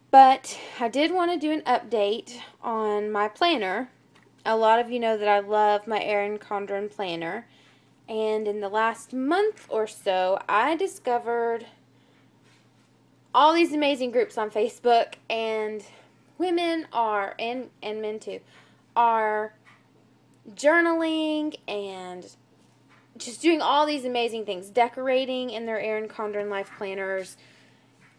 But I did want to do an update on my planner. A lot of you know that I love my Erin Condren Planner. And in the last month or so, I discovered all these amazing groups on Facebook, and women are, and men too, are journaling and just doing all these amazing things, decorating in their Erin Condren Life Planners,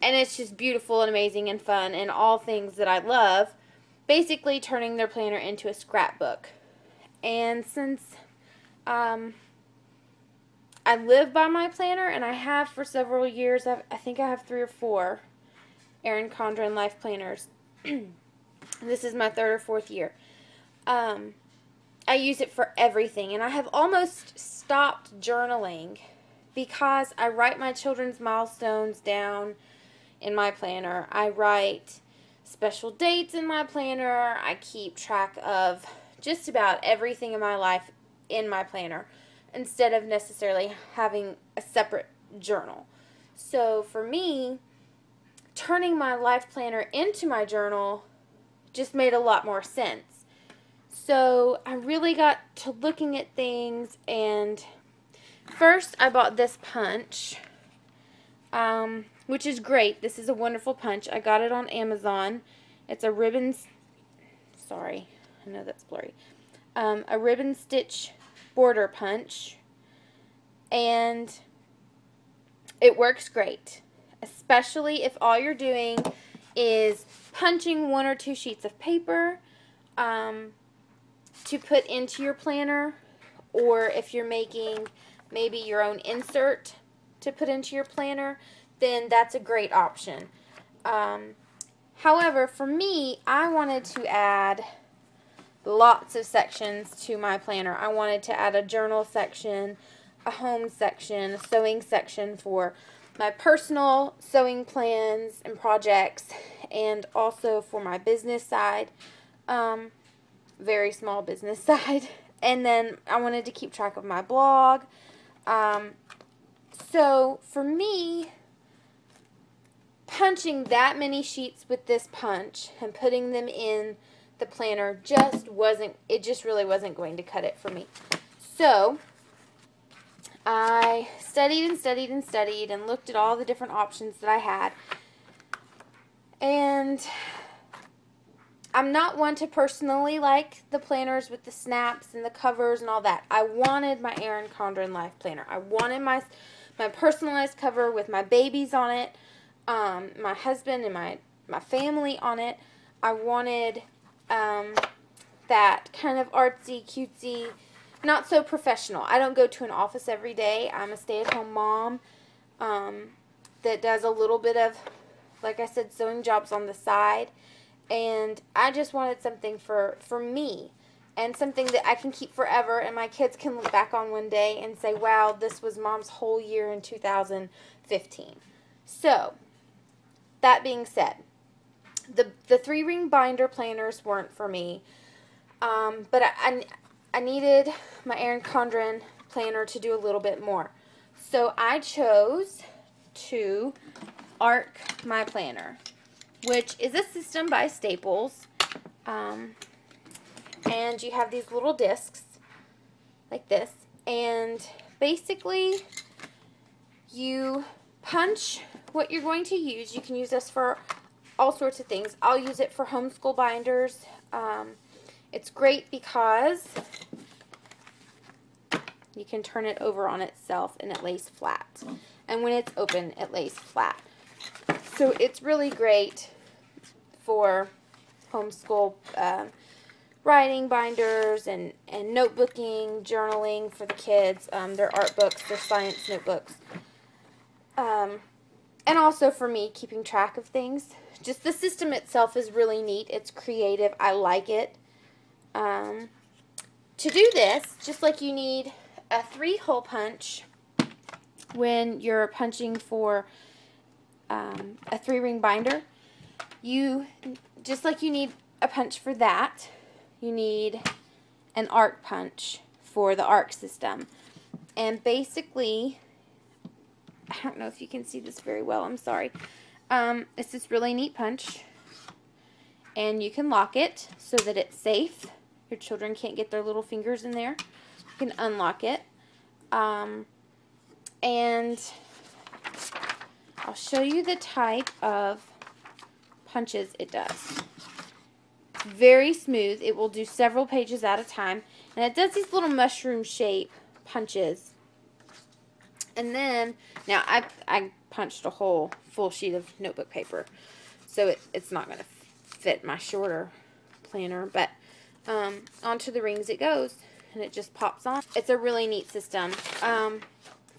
and it's just beautiful and amazing and fun and all things that I love, basically turning their planner into a scrapbook. And since I live by my planner, and I have for several years, I think I have 3 or 4 Erin Condren Life Planners. This is my 3rd or 4th year. I use it for everything, and I have almost stopped journaling because I write my children's milestones down in my planner. I write special dates in my planner. I keep track of just about everything in my life in my planner instead of necessarily having a separate journal. So for me, turning my life planner into my journal just made a lot more sense. So I really got to looking at things, and first I bought this punch, which is great. This is a wonderful punch. I got it on Amazon. It's a ribbon, sorry, I know that's blurry, a ribbon stitch border punch, and it works great, especially if all you're doing is punching 1 or 2 sheets of paper to put into your planner, or if you're making maybe your own insert to put into your planner, then that's a great option. However, for me, I wanted to add lots of sections to my planner. I wanted to add a journal section, a home section, a sewing section for my personal sewing plans and projects, and also for my business side, very small business side. And then I wanted to keep track of my blog. So for me, punching that many sheets with this punch and putting them in the planner just really wasn't going to cut it for me. So I studied and studied and studied and looked at all the different options that I had. And I'm not one to personally like the planners with the snaps and the covers and all that. I wanted my Erin Condren Life Planner. I wanted my personalized cover with my babies on it, my husband and my family on it. I wanted that kind of artsy, cutesy, not so professional. I don't go to an office every day. I'm a stay-at-home mom that does a little bit of, like I said, sewing jobs on the side. And I just wanted something for me, and something that I can keep forever, and my kids can look back on one day and say, wow, this was Mom's whole year in 2015. So, that being said, the 3-ring binder planners weren't for me, but I needed my Erin Condren planner to do a little bit more. So I chose to arc my planner, which is a system by Staples, and you have these little discs like this, and basically you punch what you're going to use. You can use this for all sorts of things. I'll use it for homeschool binders. It's great because you can turn it over on itself and it lays flat, and when it's open it lays flat. So it's really great for homeschool writing binders and notebooking, journaling for the kids, their art books, their science notebooks, and also for me keeping track of things. Just the system itself is really neat. It's creative. I like it. To do this, just like you need a 3-hole punch when you're punching for a 3-ring binder, just like you need a punch for that, you need an arc punch for the arc system. And basically, I don't know if you can see this very well, I'm sorry. It's this really neat punch. and you can lock it so that it's safe. Your children can't get their little fingers in there. You can unlock it. And I'll show you the type of punches it does. Very smooth. It will do several pages at a time. And it does these little mushroom shape punches. And then, now I punched a whole full sheet of notebook paper. So it's not going to fit my shorter planner. But onto the rings it goes. And it just pops on. It's a really neat system.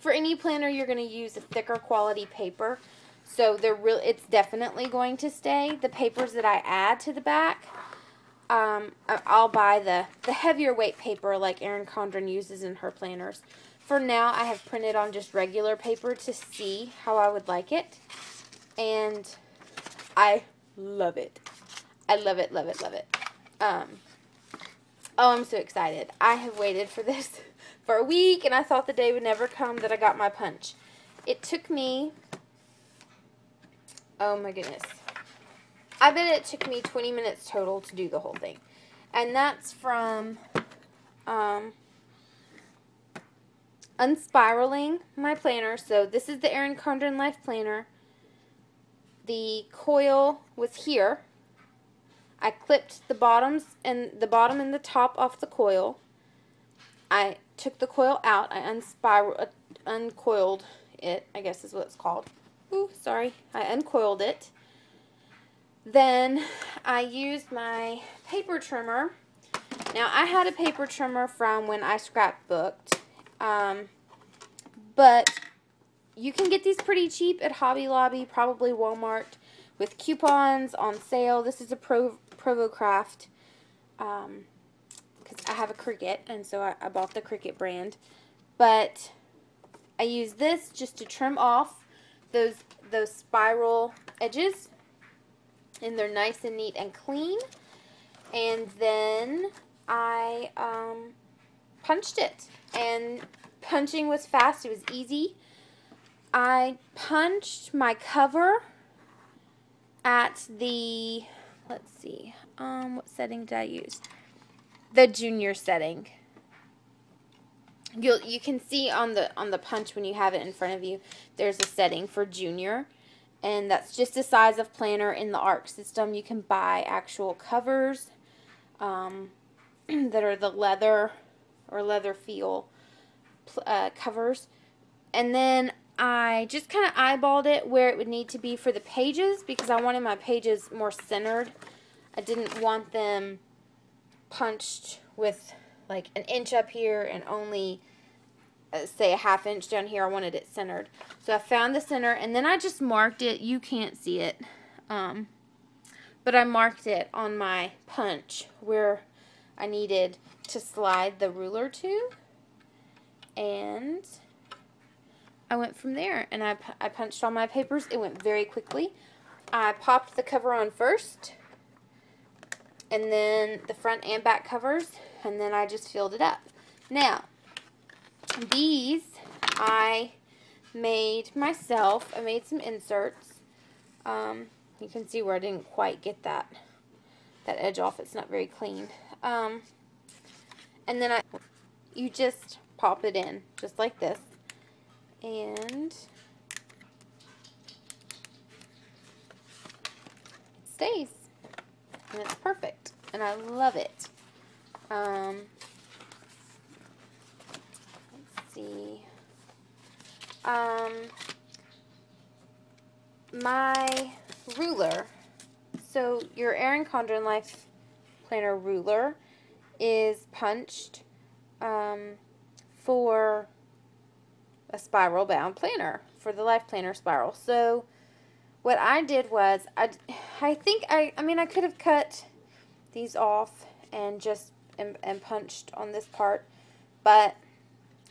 For any planner, you're going to use a thicker quality paper. So it's definitely going to stay. The papers that I add to the back, I'll buy the heavier weight paper like Erin Condren uses in her planners. For now, I have printed on just regular paper to see how I would like it. And I love it. I love it, love it, love it. Oh, I'm so excited. I have waited for this for a week, and I thought the day would never come that I got my punch. It took me, oh my goodness, I bet it took me 20 minutes total to do the whole thing. And that's from unspiraling my planner. So this is the Erin Condren Life Planner. The coil was here. I clipped the bottom and the top off the coil. I took the coil out. I uncoiled it, I guess is what it's called. Ooh, sorry. I uncoiled it. Then I used my paper trimmer. Now, I had a paper trimmer from when I scrapbooked. But you can get these pretty cheap at Hobby Lobby, probably Walmart, with coupons on sale. This is a Provocraft, because I have a Cricut, and so I bought the Cricut brand. But I use this just to trim off those spiral edges, and they're nice and neat and clean. And then I punched it, and punching was fast. It was easy. I punched my cover at the, let's see, what setting did I use? The junior setting. You can see on the punch when you have it in front of you, there's a setting for junior, and that's just the size of planner in the ARC system. You can buy actual covers that are the leather or leather feel covers, and then I just kind of eyeballed it where it would need to be for the pages, because I wanted my pages more centered. I didn't want them punched with like an inch up here and only say a ½ inch down here. I wanted it centered. So I found the center, and then I just marked it. You can't see it, but I marked it on my punch where I needed to slide the ruler to, and I went from there, and I punched all my papers. It went very quickly. I popped the cover on first, and then the front and back covers, and then I just filled it up. Now, these I made myself. I made some inserts. You can see where I didn't quite get that edge off. It's not very clean. And then you just pop it in, just like this. And it stays, and it's perfect, and I love it. Let's see. My ruler. So your Erin Condren Life Planner ruler is punched for a spiral bound planner, for the Life Planner spiral. So what I did was, I could have cut these off and just and punched on this part, but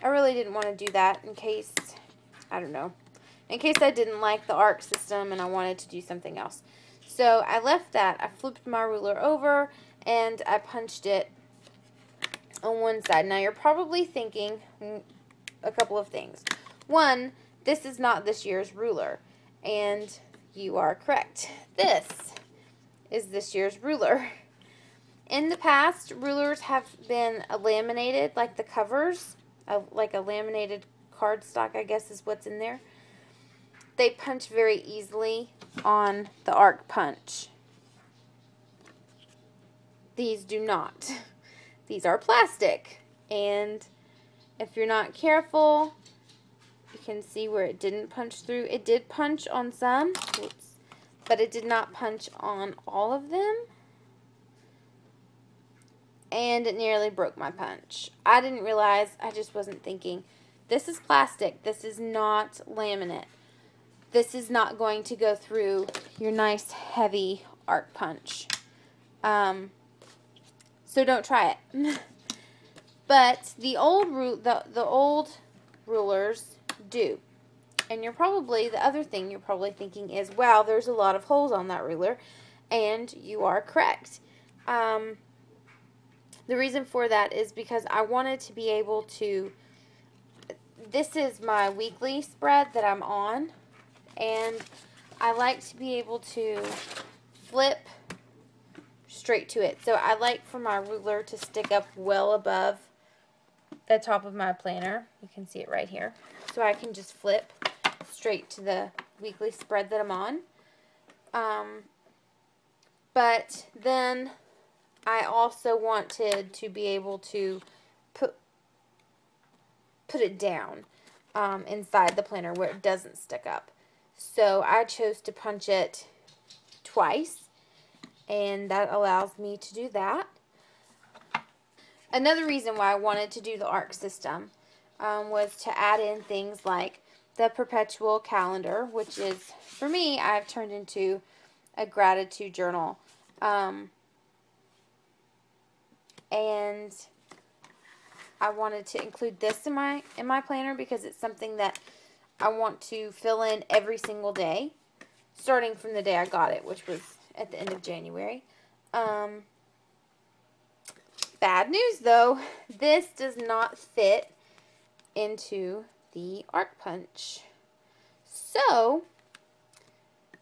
I really didn't want to do that in case, I don't know, in case I didn't like the ARC system and I wanted to do something else. So I left that. I flipped my ruler over and I punched it on one side. Now you're probably thinking a couple of things. One, this is not this year's ruler, and you are correct. This is this year's ruler. In the past, rulers have been laminated, like the covers, like a laminated cardstock, I guess is what's in there. They punch very easily on the arc punch. These do not. These are plastic, and if you're not careful, you can see where it didn't punch through. It did punch on some, oops, but it did not punch on all of them, and it nearly broke my punch. I didn't realize, I just wasn't thinking. This is plastic. This is not laminate. This is not going to go through your nice heavy arc punch. So don't try it. But the old rulers do. And the other thing you're probably thinking is, wow, there's a lot of holes on that ruler. And you are correct. The reason for that is because I wanted to be able to, this is my weekly spread that I'm on. And I like to be able to flip straight to it. So I like for my ruler to stick up well above the top of my planner. You can see it right here. So I can just flip straight to the weekly spread that I'm on. But then I also wanted to be able to put it down inside the planner where it doesn't stick up. So I chose to punch it twice, and that allows me to do that. Another reason why I wanted to do the ARC system was to add in things like the perpetual calendar, which is, for me, I've turned into a gratitude journal. And I wanted to include this in my planner because it's something that I want to fill in every single day, starting from the day I got it, which was at the end of January. Bad news though, this does not fit into the arc punch. So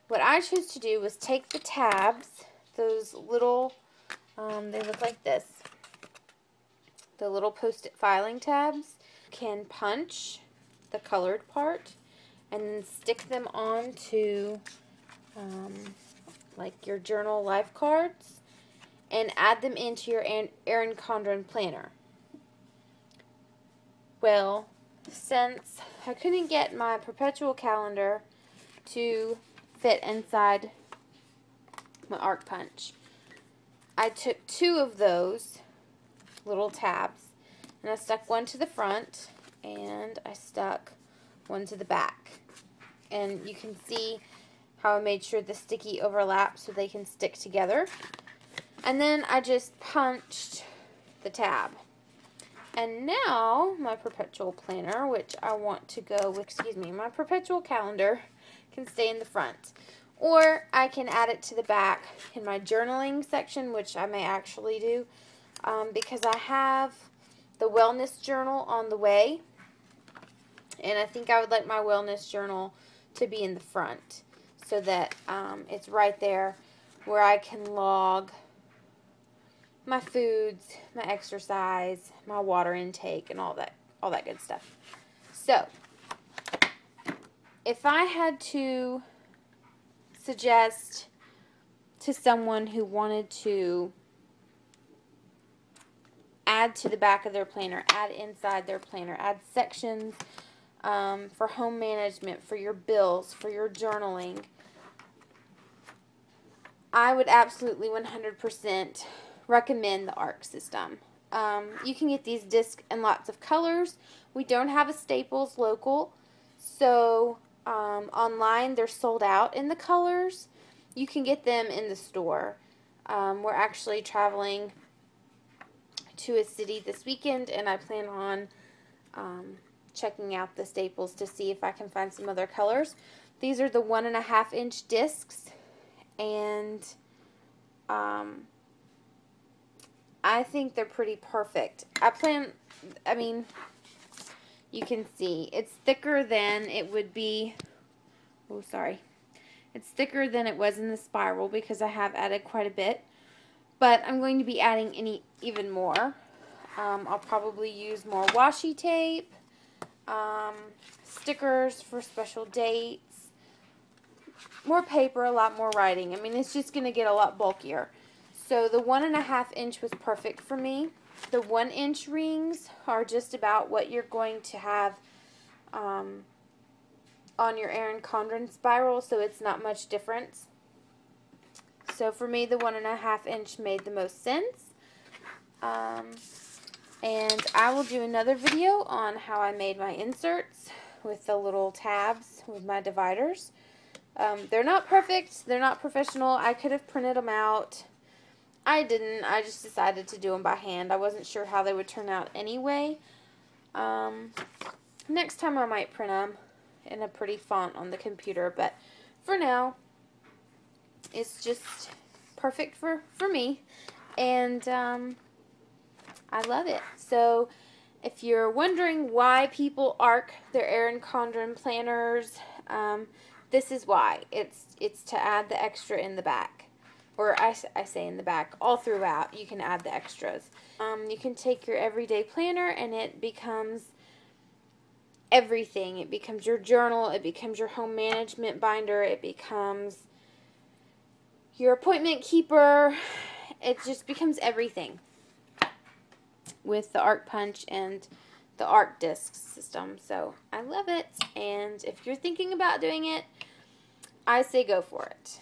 what I chose to do was take the tabs, those little, they look like this, the little post-it filing tabs. Can punch the colored part and then stick them onto like your journal life cards and add them into your Erin Condren planner. Well, since I couldn't get my perpetual calendar to fit inside my arc punch, I took 2 of those little tabs and I stuck one to the front and I stuck one to the back. And you can see how I made sure the sticky overlaps so they can stick together. And then I just punched the tab. And now my perpetual planner, which I want to go with, my perpetual calendar can stay in the front. Or I can add it to the back in my journaling section, which I may actually do, because I have the wellness journal on the way. And I think I would like my wellness journal to be in the front so that it's right there where I can log my foods, my exercise, my water intake, and all that good stuff. So, if I had to suggest to someone who wanted to add to the back of their planner, add inside their planner, add sections for home management, for your bills, for your journaling, I would absolutely 100% recommend the ARC system. You can get these discs in lots of colors. We don't have a Staples local, so online they're sold out in the colors. You can get them in the store. We're actually traveling to a city this weekend, and I plan on checking out the Staples to see if I can find some other colors. These are the 1.5 inch discs, and I think they're pretty perfect. You can see it's thicker than it would be, It's thicker than it was in the spiral because I have added quite a bit. But I'm going to be adding even more. I'll probably use more washi tape, stickers for special dates, more paper, a lot more writing. I mean, it's just going to get a lot bulkier. So the 1.5 inch was perfect for me. The 1 inch rings are just about what you're going to have on your Erin Condren spiral, so it's not much difference. So for me, the 1.5 inch made the most sense. And I will do another video on how I made my inserts with the little tabs with my dividers. They're not perfect. They're not professional. I could have printed them out. I didn't. I just decided to do them by hand. I wasn't sure how they would turn out anyway. Next time I might print them in a pretty font on the computer. But for now, it's just perfect for me. And I love it. So if you're wondering why people arc their Erin Condren planners, this is why. It's to add the extra in the back. Or I say in the back, all throughout, you can add the extras. You can take your everyday planner and it becomes everything. It becomes your journal. It becomes your home management binder. It becomes your appointment keeper. It just becomes everything with the Arc Punch and the Arc Disc system. So I love it. And if you're thinking about doing it, I say go for it.